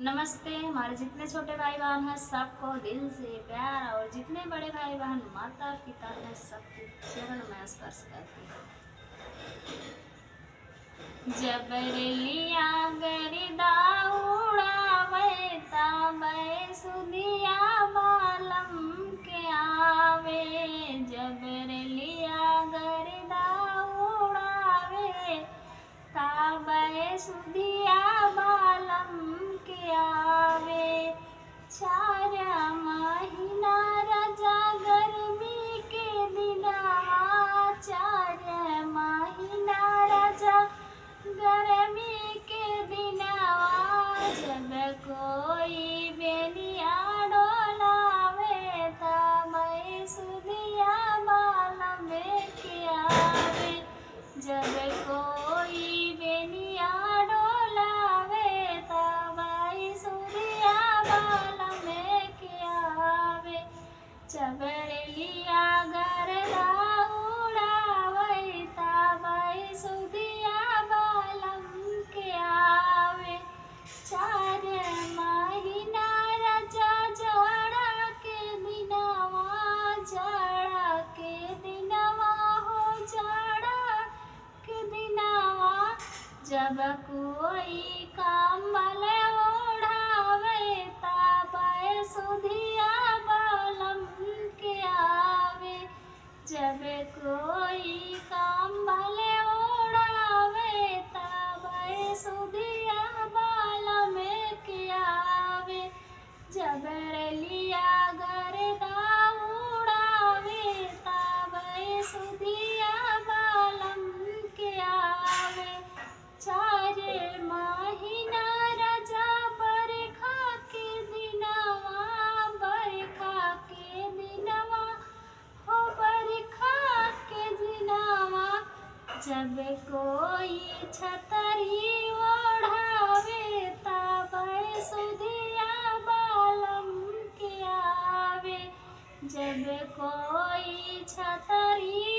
नमस्ते। हमारे जितने छोटे भाई बहन हैं सबको दिल से प्यार, और जितने बड़े भाई बहन माता पिता हैं सबके चरण में स्पर्श करती हूँ। जबरलिया गरिदा उड़ावे ताबे सुदिया बालम के आवे। जबरलिया गरिदा उड़ावे ताबे सुदिया बालम के आवे। 4 महीना राजा गर्मी के दिनवा, 4 महीना राजा गर्मी के दिनवा। जब कोई बेनिया डोलावे तबै सुदिया बालम के आवे। जब कोई बेनिया डोलावे तबै सुदिया बालम के आवे। जबरलिया गरिदा उड़ावे तबै सुदिया बालम के आवे। 4 महीना राजा जाड़ा के दिनवा, जाड़ा के दिनवा हो जाड़ा के दिनवा। जब कोई कंबल ओढ़ावे तबै सुदिया बालम के आवे। जब कोई कंबल ओढ़ावे तबै सुदिया बालम के आवे। जबरलिया गरिदा उड़ावे तबै सुदिया बालम के आवे। 4 महीना राजा बरखा के दिनवा, बरखा के दिनवा हो बरखा के दिनवा। जब कोई छतरी ओढ़ावे तबै सुदिया बालम के आवे। जब कोई छतरी